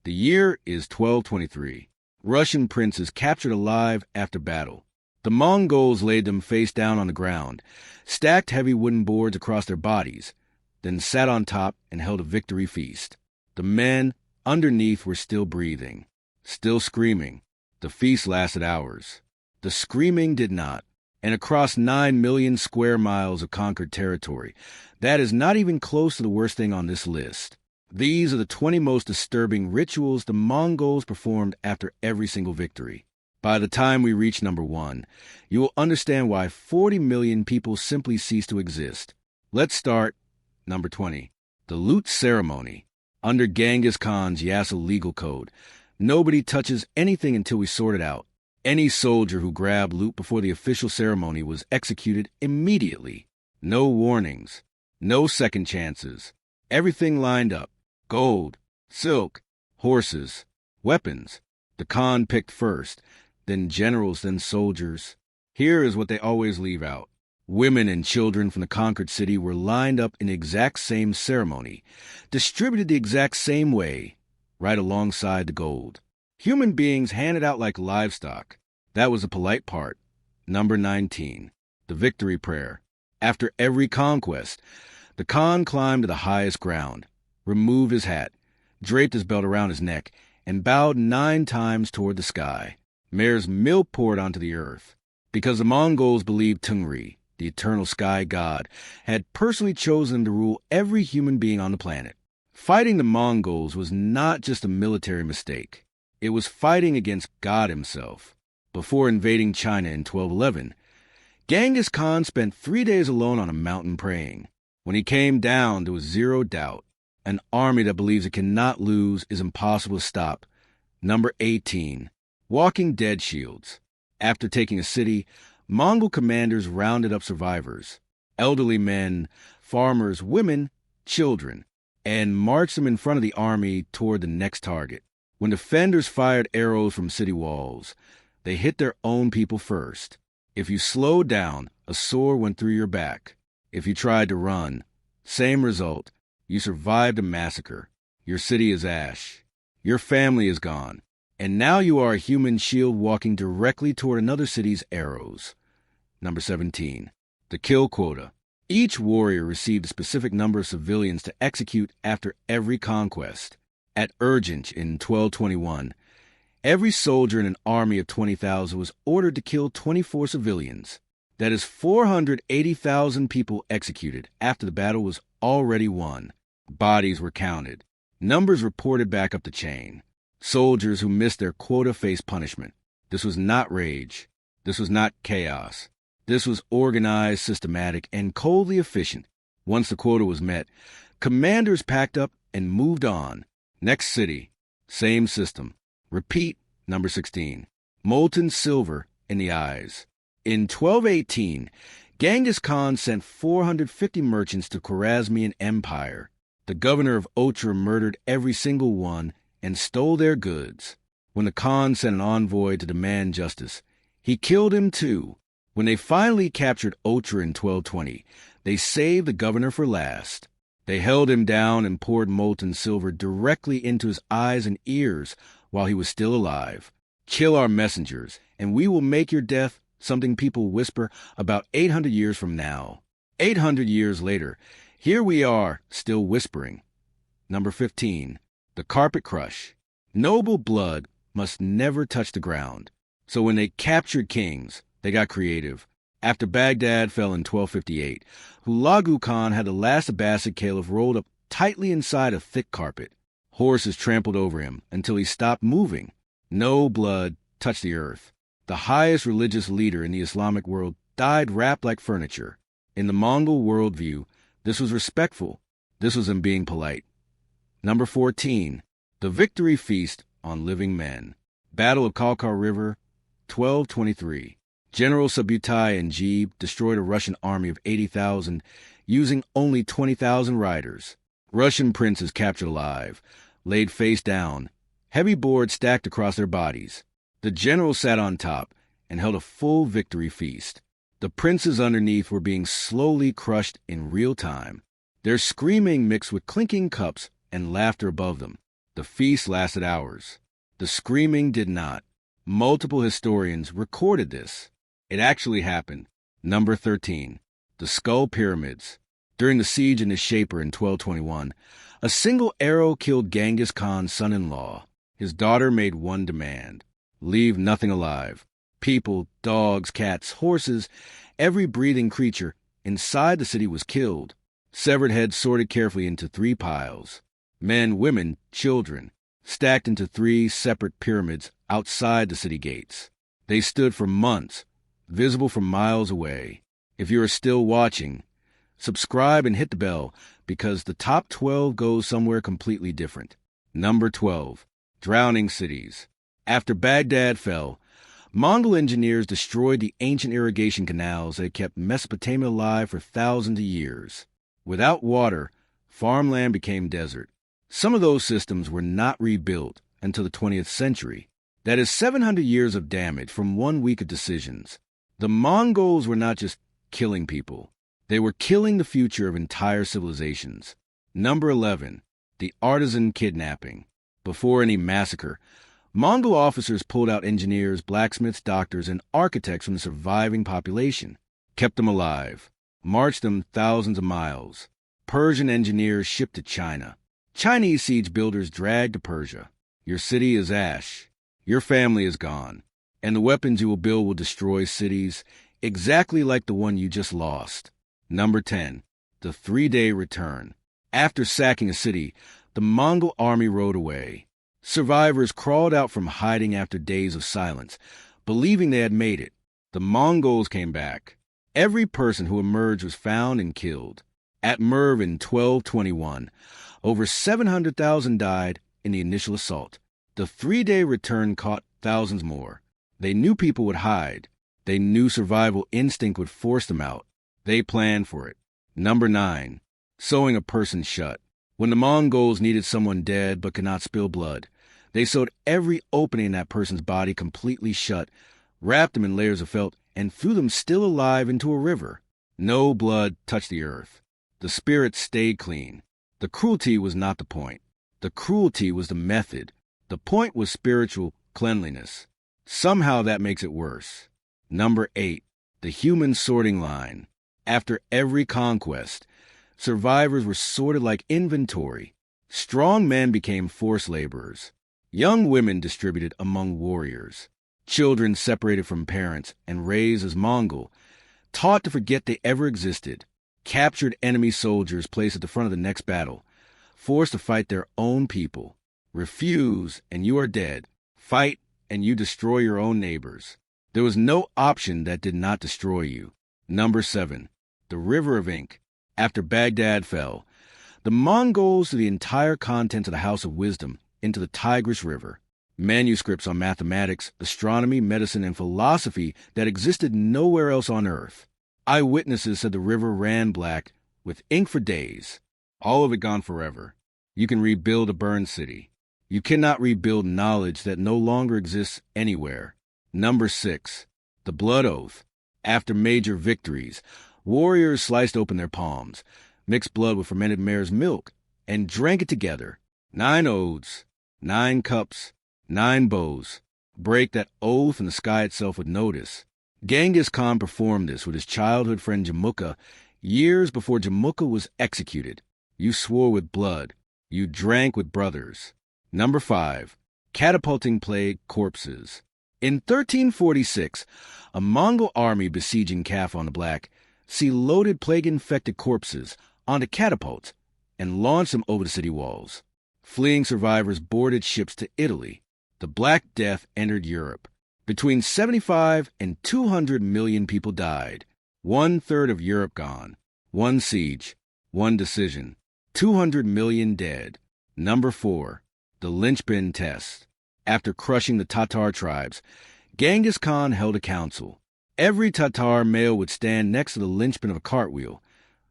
The year is 1223. Russian princes captured alive after battle. The Mongols laid them face down on the ground, stacked heavy wooden boards across their bodies, then sat on top and held a victory feast. The men underneath were still breathing, still screaming. The feast lasted hours. The screaming did not. And across 9 million square miles of conquered territory, that is not even close to the worst thing on this list. These are the 20 most disturbing rituals the Mongols performed after every single victory. By the time we reach number 1, you will understand why 40 million people simply cease to exist. Let's start number 20. The loot ceremony. Under Genghis Khan's Yassa legal code, nobody touches anything until we sort it out. Any soldier who grabbed loot before the official ceremony was executed immediately. No warnings, no second chances. Everything lined up. Gold, silk, horses, weapons. The Khan picked first, then generals, then soldiers. Here is what they always leave out. Women and children from the conquered city were lined up in the exact same ceremony, distributed the exact same way, right alongside the gold. Human beings handed out like livestock. That was the polite part. Number 19. The victory prayer. After every conquest, the Khan climbed to the highest ground, removed his hat, draped his belt around his neck, and bowed 9 times toward the sky. Mare's milk poured onto the earth. Because the Mongols believed Tungri, the eternal sky god, had personally chosen to rule every human being on the planet. Fighting the Mongols was not just a military mistake. It was fighting against God himself. Before invading China in 1211, Genghis Khan spent 3 days alone on a mountain praying. When he came down, there was zero doubt. An army that believes it cannot lose is impossible to stop. Number 18. Walking dead shields. After taking a city, Mongol commanders rounded up survivors, elderly men, farmers, women, children, and marched them in front of the army toward the next target. When defenders fired arrows from city walls, they hit their own people first. If you slowed down, a sword went through your back. If you tried to run, same result. You survived a massacre. Your city is ash. Your family is gone. And now you are a human shield walking directly toward another city's arrows. Number 17. The kill quota. Each warrior received a specific number of civilians to execute after every conquest. At Urgent in 1221, every soldier in an army of 20,000 was ordered to kill 24 civilians. That is 480,000 people executed after the battle was already won. Bodies were counted. Numbers reported back up the chain. Soldiers who missed their quota faced punishment. This was not rage. This was not chaos. This was organized, systematic, and coldly efficient. Once the quota was met, commanders packed up and moved on. Next city, same system. Repeat, number 16. Molten silver in the eyes. In 1218, Genghis Khan sent 450 merchants to Khwarezmian Empire. The governor of Otra murdered every single one and stole their goods. When the Khan sent an envoy to demand justice, he killed him too. When they finally captured Otra in 1220, they saved the governor for last. They held him down and poured molten silver directly into his eyes and ears while he was still alive. Kill our messengers, and we will make your death something people whisper about 800 years from now. 800 years later, here we are, still whispering. Number 15. The carpet crush. Noble blood must never touch the ground. So when they captured kings, they got creative. After Baghdad fell in 1258, Hulagu Khan had the last Abbasid caliph rolled up tightly inside a thick carpet. Horses trampled over him until he stopped moving. No blood touched the earth. The highest religious leader in the Islamic world died wrapped like furniture. In the Mongol worldview, this was respectful. This was him being polite. Number 14. The victory feast on living men. Battle of Kalkar River, 1223. General Subutai and Jeeb destroyed a Russian army of 80,000 using only 20,000 riders. Russian princes captured alive, laid face down, heavy boards stacked across their bodies. The general sat on top and held a full victory feast. The princes underneath were being slowly crushed in real time, their screaming mixed with clinking cups and laughter above them. The feast lasted hours. The screaming did not. Multiple historians recorded this. It actually happened. Number 13. The Skull Pyramids. During the siege in Nishapur in 1221, a single arrow killed Genghis Khan's son-in-law. His daughter made one demand: leave nothing alive. People, dogs, cats, horses, every breathing creature inside the city was killed. Severed heads sorted carefully into 3 piles. Men, women, children, stacked into 3 separate pyramids outside the city gates. They stood for months, visible from miles away. If you are still watching, subscribe and hit the bell, because the top 12 goes somewhere completely different. Number 12. Drowning cities. After Baghdad fell, Mongol engineers destroyed the ancient irrigation canals that kept Mesopotamia alive for thousands of years. Without water, farmland became desert. Some of those systems were not rebuilt until the 20th century. That is 700 years of damage from 1 week of decisions. The Mongols were not just killing people. They were killing the future of entire civilizations. Number 11. The artisan kidnapping. Before any massacre, Mongol officers pulled out engineers, blacksmiths, doctors, and architects from the surviving population, kept them alive, marched them thousands of miles. Persian engineers shipped to China. Chinese siege builders dragged to Persia. Your city is ash. Your family is gone. And the weapons you will build will destroy cities exactly like the one you just lost. Number 10. The 3-day return. After sacking a city, the Mongol army rode away. Survivors crawled out from hiding after days of silence, believing they had made it. The Mongols came back. Every person who emerged was found and killed. At Merv in 1221, over 700,000 died in the initial assault. The 3-day return caught thousands more. They knew people would hide. They knew survival instinct would force them out. They planned for it. Number 9. Sewing a person shut. When the Mongols needed someone dead but could not spill blood, they sewed every opening in that person's body completely shut, wrapped them in layers of felt, and threw them still alive into a river. No blood touched the earth. The spirit stayed clean. The cruelty was not the point. The cruelty was the method. The point was spiritual cleanliness. Somehow that makes it worse. Number 8. The human sorting line. After every conquest, survivors were sorted like inventory. Strong men became forced laborers. Young women distributed among warriors. Children separated from parents and raised as Mongol, taught to forget they ever existed. Captured enemy soldiers placed at the front of the next battle, forced to fight their own people. Refuse, and you are dead. Fight, and you destroy your own neighbors. There was no option that did not destroy you. Number 7. The River of Ink. After Baghdad fell, the Mongols threw the entire contents of the House of Wisdom into the Tigris River. Manuscripts on mathematics, astronomy, medicine, and philosophy that existed nowhere else on Earth. Eyewitnesses said the river ran black with ink for days. All of it gone forever. You can rebuild a burned city. You cannot rebuild knowledge that no longer exists anywhere. Number 6. The Blood Oath. After major victories, warriors sliced open their palms, mixed blood with fermented mare's milk, and drank it together. 9 oaths, 9 cups, 9 bows. Break that oath and the sky itself would notice. Genghis Khan performed this with his childhood friend Jamukha years before Jamukha was executed. You swore with blood. You drank with brothers. Number 5. Catapulting plague corpses. In 1346, a Mongol army besieging Kaf on the Black loaded plague-infected corpses onto catapults and launched them over the city walls. Fleeing survivors boarded ships to Italy. The Black Death entered Europe. Between 75 and 200 million people died. 1/3 of Europe gone. 1 siege. 1 decision. 200 million dead. Number 4. The linchpin test. After crushing the Tatar tribes, Genghis Khan held a council. Every Tatar male would stand next to the linchpin of a cartwheel,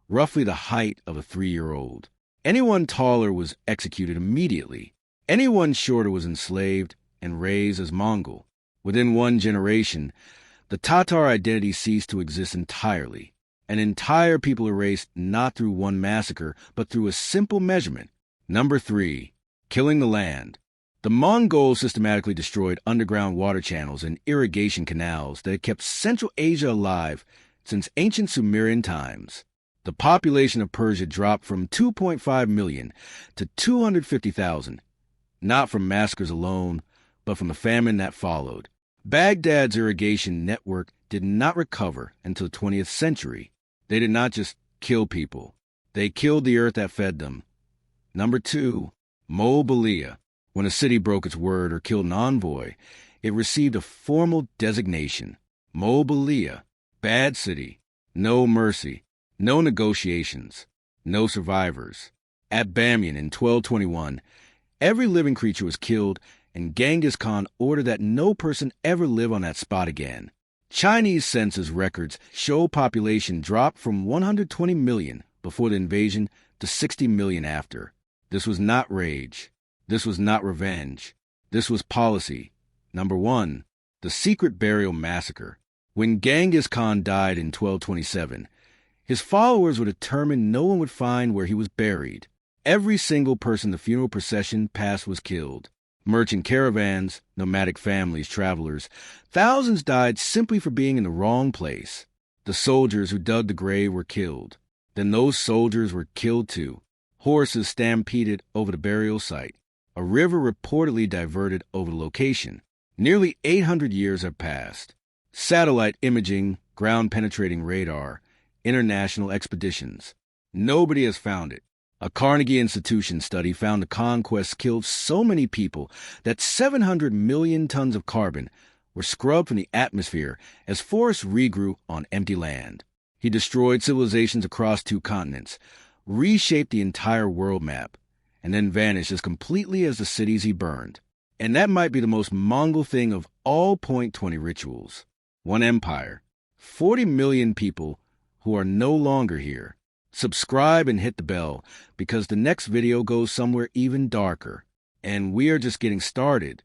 roughly the height of a 3-year-old. Anyone taller was executed immediately. Anyone shorter was enslaved and raised as Mongol. Within 1 generation, the Tatar identity ceased to exist entirely. An entire people erased not through one massacre, but through a simple measurement. Number 3. Killing the land. The Mongols systematically destroyed underground water channels and irrigation canals that had kept Central Asia alive since ancient Sumerian times. The population of Persia dropped from 2.5 million to 250,000, not from massacres alone, but from the famine that followed. Baghdad's irrigation network did not recover until the 20th century. They did not just kill people. They killed the earth that fed them. Number 2, Mongolia. When a city broke its word or killed an envoy, it received a formal designation. Mongolia. Bad city. No mercy. No negotiations. No survivors. At Bamiyan in 1221, every living creature was killed, and Genghis Khan ordered that no person ever live on that spot again. Chinese census records show population dropped from 120 million before the invasion to 60 million after. This was not rage. This was not revenge. This was policy. Number 1, the secret burial massacre. When Genghis Khan died in 1227, his followers were determined no one would find where he was buried. Every single person the funeral procession passed was killed. Merchant caravans, nomadic families, travelers, thousands died simply for being in the wrong place. The soldiers who dug the grave were killed. Then those soldiers were killed too. Horses stampeded over the burial site. A river reportedly diverted over the location. Nearly 800 years have passed. Satellite imaging, ground-penetrating radar, international expeditions. Nobody has found it. A Carnegie Institution study found the conquest killed so many people that 700 million tons of carbon were scrubbed from the atmosphere as forests regrew on empty land. He destroyed civilizations across 2 continents, reshaped the entire world map, and then vanished as completely as the cities he burned. And that might be the most Mongol thing of all Point 20 rituals. One empire, 40 million people who are no longer here. Subscribe and hit the bell, because the next video goes somewhere even darker. And we are just getting started.